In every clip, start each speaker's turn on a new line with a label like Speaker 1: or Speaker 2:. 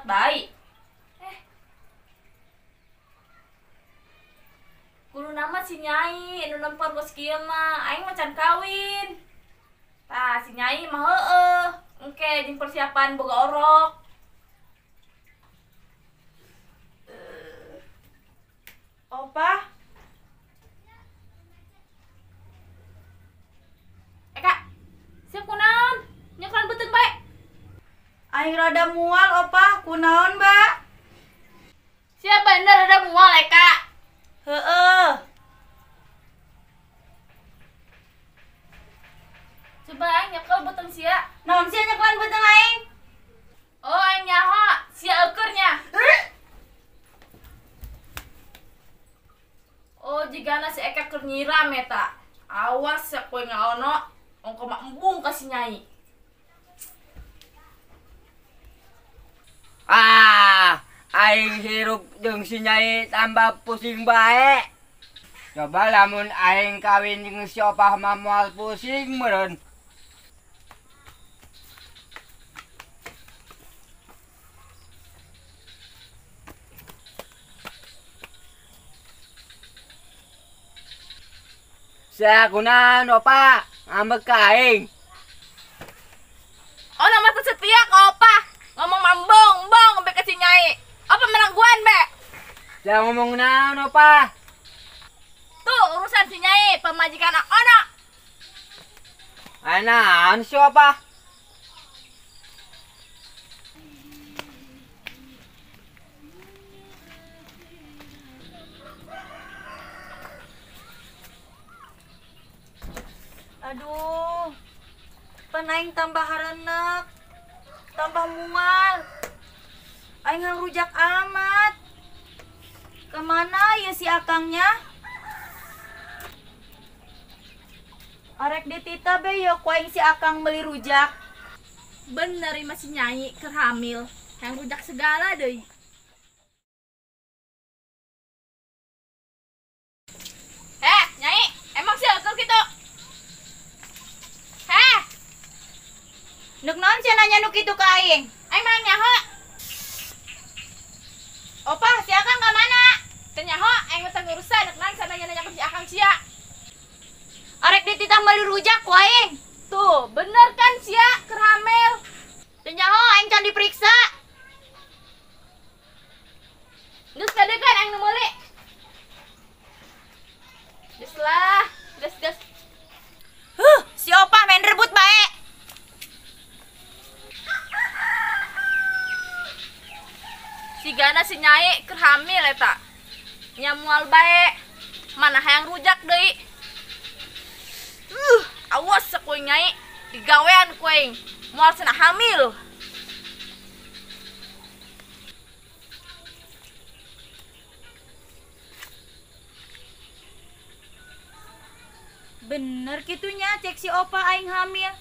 Speaker 1: budak baik. Kudu nama si Nyai, nu lempar bos kieu mah, aing macan kawin. Tah si Nyai mah heueuh, engke jeung persiapan boga orok. Opa. Kak, siap kunaon? Nyokolan beuteung bae.
Speaker 2: Aing rada mual, Opa. Kunaon, Mbak?
Speaker 1: Siap bener rada mual, Kak.
Speaker 2: Heeh.
Speaker 1: Coba aing nyekel beuteung sia.
Speaker 2: Naon sia nyekelan beuteung aing?
Speaker 1: Oh, aing nyaho, sia eukeurnya. Oh, jigana si Eka keur nyiram eta. Awas ya koe ngaono, ongko mah embung ka si Nyai.
Speaker 3: Aing hirup jeung si Nyai tambah pusing bae. Coba lamun aing kawin jeung si Opah mah moal pusing meureun. Sakunaon Opah, ngambek ka aing.
Speaker 1: Oh, nama setia ka Opa. Ngomong mambong, mbong be ka si Nyai. Apa menangguan, Be?
Speaker 3: Jangan ngomong naon Opah.
Speaker 1: Tuh urusan si Nyai, pemajikan ono.
Speaker 3: Naon si Opah?
Speaker 2: Aduh. Pan aing tambah harenek. Tambah mual. Aing ngrujak amat. Kemana ya si akangnya? Arek ditita be ya ku aing si akang beli rujak.
Speaker 1: Bener masih Nyai keur hamil. Yang rujak segala deui. Nyai, emang sih keur kitu?
Speaker 2: Neuk naon sia nanya nu kitu ka aing?
Speaker 1: Aing mah nyaho.
Speaker 2: Opah, si akang ka mana?
Speaker 1: Teu nyaho, aing mah teu ngurusan, nang sana nanya si akang sia.
Speaker 2: Arek ditita beli rujak ku aing.
Speaker 1: Tuh, bener kan sia keur hamil.
Speaker 2: Teu nyaho aing can diperiksa.
Speaker 1: Geus kadegan aing nu meuli. Geus lah, geus.
Speaker 2: Si Opah main rebut bae.
Speaker 1: Sigana si Nyai keur hamil eta. Nya moal bae. Mana hayang rujak deui. Awas sakoe Nyai, digawean koeng. Moal cenah hamil.
Speaker 2: Bener kitunya cek si Opah aing hamil.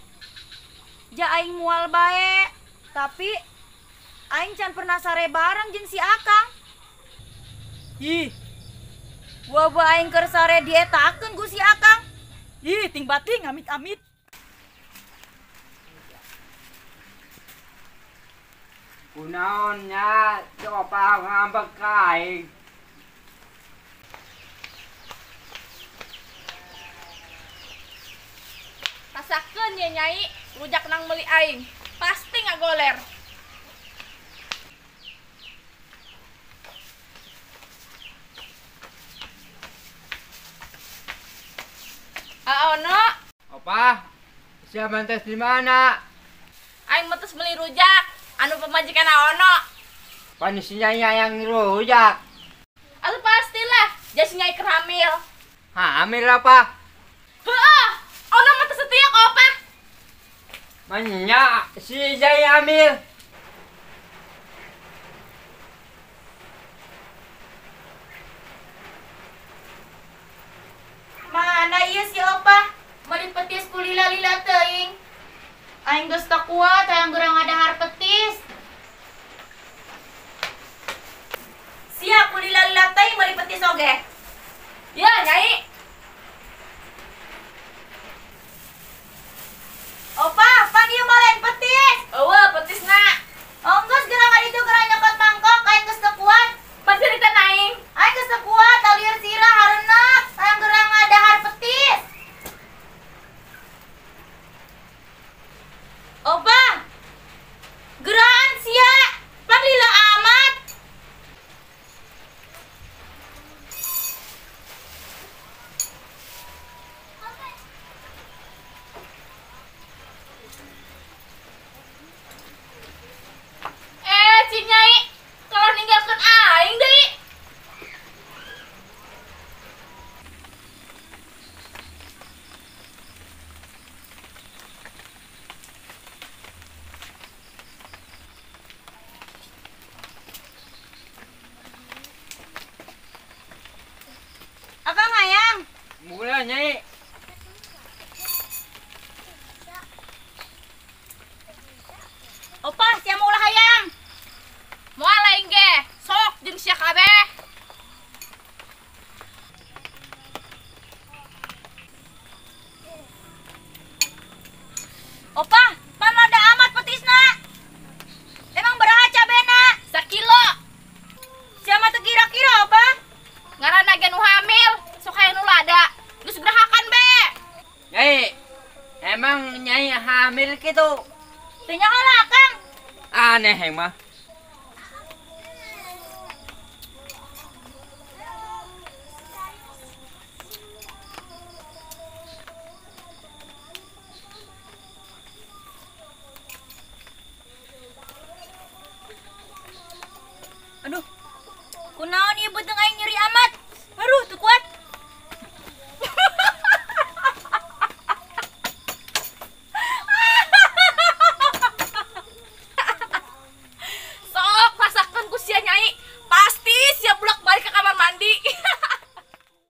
Speaker 2: Ja aing mual bae, tapi aing can pernah sare bareng jeung si akang.
Speaker 4: Ih,
Speaker 2: Wabah aing keur sare dietakeun ku si akang.
Speaker 4: ting bating amit-amit.
Speaker 3: Kunaon nya si Opah ngambek ka aing.
Speaker 1: Rasakeun ya Nyai, rujak nang meuli aing. Pasti ngagoler. Ono,
Speaker 3: Opah, siapa tes di mana?
Speaker 1: aing meutes meuli rujak, anu pemajikan ono.
Speaker 3: Panisinya yang rujak.
Speaker 1: Atuh pastilah, jas Nyai keur hamil.
Speaker 3: Hamil apa?
Speaker 1: Heuh, ono mah teu setia ka Opa.
Speaker 3: Manya si Jai hamil.
Speaker 2: Mana ieu si Opah? Meuli petis ku lila-lila teuing. Aing geus teu kuat hayang geurang ngadahar petis. Siap ku lila-lila teuing meuli petis oge.
Speaker 1: Ya Nyai.
Speaker 2: Opah, pan ieu malen petis.
Speaker 1: Eueuh petisna.
Speaker 2: Ongkos geurang adi teu geurang Tenyalah Akang.
Speaker 3: Aneh emang.
Speaker 2: Aduh. Kunaon ieu beuteung aing nyeri amat. Aduh, teu kuat.